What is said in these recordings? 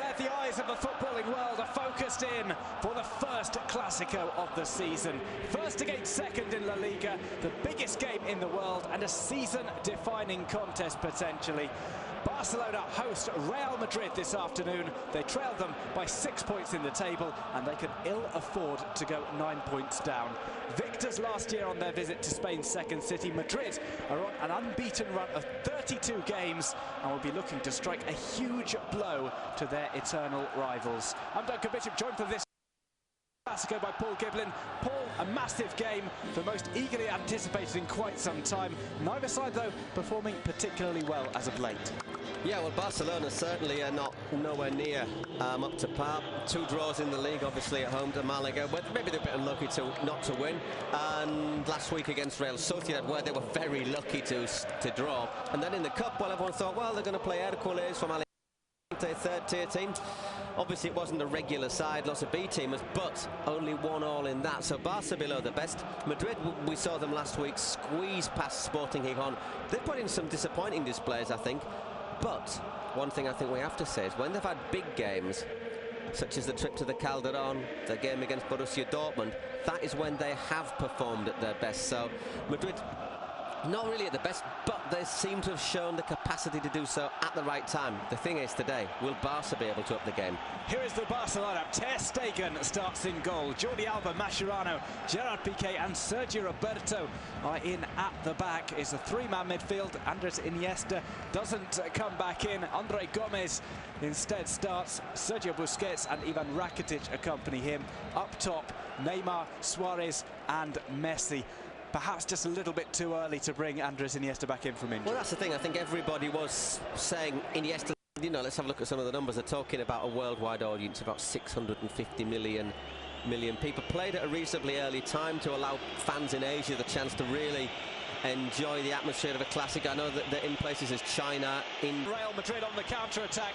where the eyes of the footballing world are focused in for the first clásico of the season. First against second in La Liga, the biggest game in the world and a season-defining contest potentially. Barcelona host Real Madrid this afternoon. They trailed them by 6 points in the table and they can ill afford to go 9 points down. Victors last year on their visit to Spain's second city, Madrid are on an unbeaten run of 32 games and will be looking to strike a huge blow to their eternal rivals. I'm Duncan Bishop, joined for this clásico by Paul Giblin. Paul, a massive game, the most eagerly anticipated in quite some time. Neither side, though, performing particularly well as of late. Yeah, well, Barcelona certainly are nowhere near up to par. 2 draws in the league, obviously at home to Malaga, but maybe they're a bit unlucky not to win. And last week against Real Sociedad, where they were very lucky to draw. And then in the cup, well, everyone thought, well, they're going to play Hércules from third-tier team. Obviously, it wasn't a regular side, lots of B-teamers, but only 1-1 in that. So Barca below the best. Madrid, we saw them last week squeeze past Sporting Gijón. They've put in some disappointing displays, I think. But one thing I think we have to say is when they've had big games, such as the trip to the Calderón, the game against Borussia Dortmund, that is when they have performed at their best. So Madrid, not really at the best, but they seem to have shown the capacity to do so at the right time. The thing is today, will Barca be able to up the game? Here is the Barca lineup. Ter Stegen starts in goal. Jordi Alba, Mascherano, Gerard Piqué and Sergio Roberto are in at the back. It's a 3-man midfield. Andres Iniesta doesn't come back in. Andre Gomez instead starts. Sergio Busquets and Ivan Rakitic accompany him. Up top, Neymar, Suárez and Messi. Perhaps just a little bit too early to bring Andres Iniesta back in from injury. Well, that's the thing. I think everybody was saying Iniesta, you know, let's have a look at some of the numbers. They're talking about a worldwide audience, about 650 million people. Played at a reasonably early time to allow fans in Asia the chance to really enjoy the atmosphere of a classic. I know that they're in places as China, in Real Madrid on the counter-attack.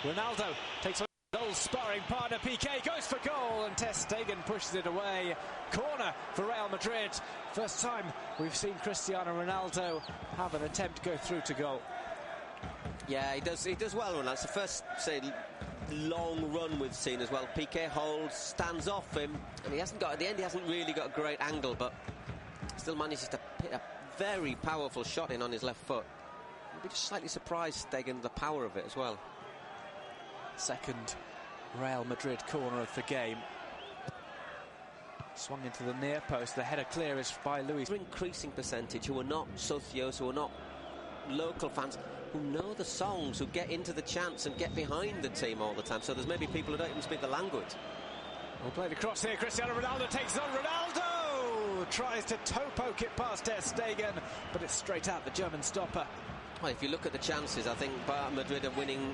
Ronaldo takes a old sparring partner. Piqué goes for goal and Ter Stegen pushes it away. Corner for Real Madrid. First time we've seen Cristiano Ronaldo have an attempt go through to goal. Yeah, he does well, Ronaldo. It's the first, say, long run we've seen as well. Piqué holds, stands off him, and he hasn't got, at the end, he hasn't really got a great angle, but still manages to hit a very powerful shot in on his left foot. I'd be just slightly surprised, Stegen, the power of it as well. Second Real Madrid corner of the game. Swung into the near post. The header clear is by Luis. Increasing percentage who are not socios, who are not local fans, who know the songs, who get into the chants and get behind the team all the time. So there's maybe people who don't even speak the language. We'll play the cross here. Cristiano Ronaldo takes on Ronaldo. Tries to toe poke it past Ter Stegen, but it's straight out the German stopper. Well, if you look at the chances, I think Madrid are winning.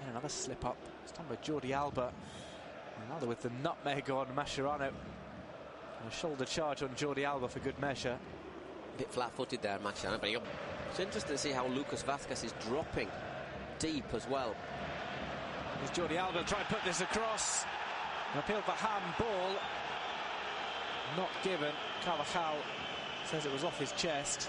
And another slip up. It's done by Jordi Alba. Ronaldo with the nutmeg on Mascherano. And a shoulder charge on Jordi Alba for good measure. A bit flat-footed there, Mascherano. But it's interesting to see how Lucas Vázquez is dropping deep as well. Here's Jordi Alba trying to put this across. An appeal for handball. Not given. Carvajal says it was off his chest.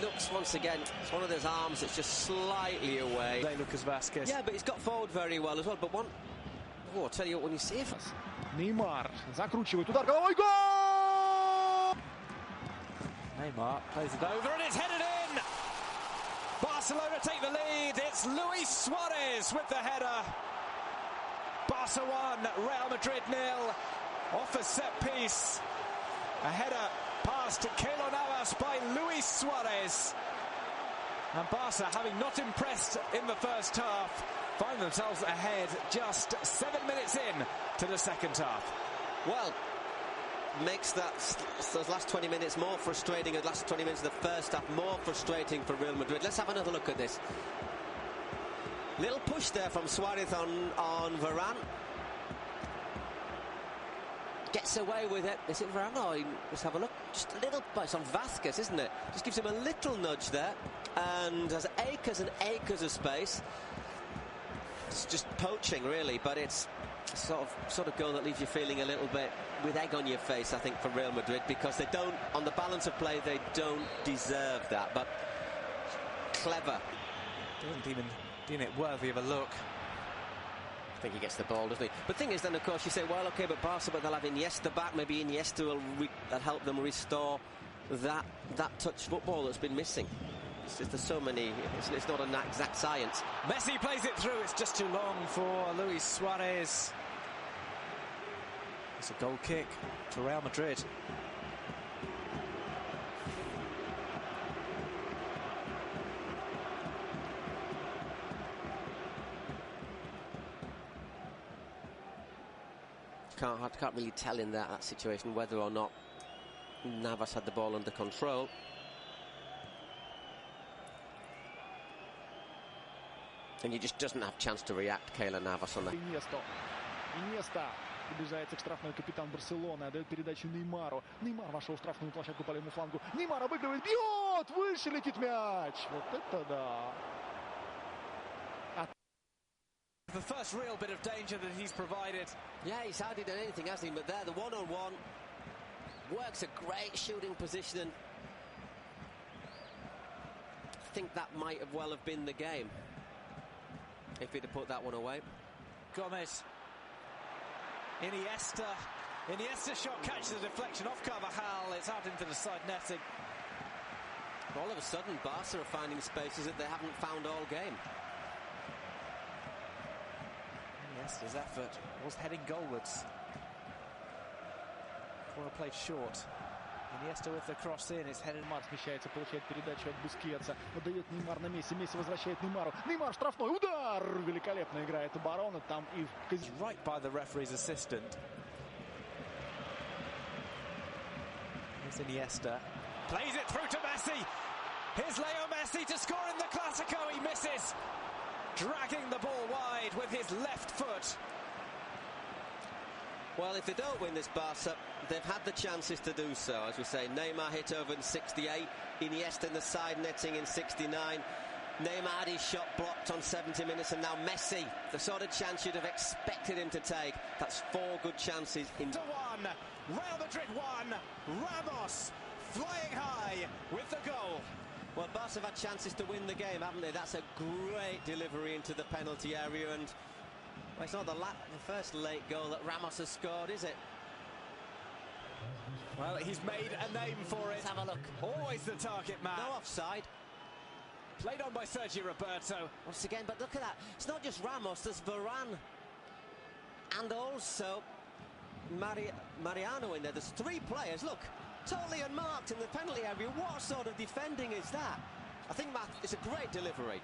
Looks once again, it's one of those arms that's just slightly away. Lucas Vázquez. Yeah, but he's got forward very well as well. But one, I'll tell you what, when you see it. Neymar закручивает удар, головой гол! Neymar plays it over and it's headed in. Barcelona take the lead. It's Luis Suárez with the header. Barca 1, Real Madrid 0. Off a set piece. A header past Keylor Navas by Luis Suárez. And Barca, having not impressed in the first half, find themselves ahead just 7 minutes in to the second half. Well, makes those last 20 minutes more frustrating, and last 20 minutes of the first half more frustrating for Real Madrid. Let's have another look at this. Little push there from Suárez on Varane. Gets away with it. Is it Varane? Oh, let's have a look. Just a little push on Vázquez, isn't it? Just gives him a little nudge there. And has acres and acres of space. It's just poaching, really, but it's Sort of goal that leaves you feeling a little bit with egg on your face, I think, for Real Madrid, because they don't, on the balance of play, they don't deserve that. But clever. Doesn't even deem it worthy of a look. I think he gets the ball, doesn't he? But the thing is, then of course you say, well, okay, but Barca, but they'll have Iniesta back. Maybe Iniesta will help them restore that touch football that's been missing. There's so many. It's not an exact science. Messi plays it through. It's just too long for Luis Suárez. It's a goal kick for Real Madrid. Can't really tell in that situation whether or not Navas had the ball under control. And he just doesn't have a chance to react, Keylor Navas, on that. Iniesta. Приближается к штрафной капитан Барселоны. Отдает передачу Неймару. Неймар вошел в штрафную площадку по левому флангу. Неймар обыгрывает. Бьет! Выше летит мяч. Вот это да. The first real bit of danger that he's provided. Yeah, he's hardly done anything, hasn't he? But there, the one-on-one works a great shooting position. And I think that might have well have been the game if he'd have put that one away. Gomez. Iniesta shot catches the deflection off Carvajal. It's out into the side netting. All of a sudden, Barca are finding spaces that they haven't found all game. Iniesta's effort was heading goalwards. Corner played short. Iniesta with the cross in, it's headed. Неймар смещается, получает передачу от Бускетса. Отдает Неймар на Месси. Месси возвращает Неймару. Неймар штрафной. Удар! Великолепно играет оборона. Там и... Right by the referee's assistant. Here's Iniesta. Plays it through to Messi. Here's Leo Messi to score in the Clásico. He misses. Dragging the ball wide with his left foot. Well, if they don't win this, Barca, they've had the chances to do so. As we say, Neymar hit over in 68, Iniesta in the side netting in 69. Neymar had his shot blocked on 70 minutes, and now Messi, the sort of chance you'd have expected him to take. That's 4 good chances in... 1, Real Madrid 1, Ramos flying high with the goal. Well, Barca have had chances to win the game, haven't they? That's a great delivery into the penalty area, and well, it's not the first late goal that Ramos has scored, is it? Well, he's made a name for it. Let's have a look. Always the target man. No offside. Played on by Sergio Roberto. Once again, but look at that. It's not just Ramos, there's Varane. And also Mariano in there. There's 3 players, look. Totally unmarked in the penalty area. What sort of defending is that? I think it's a great delivery.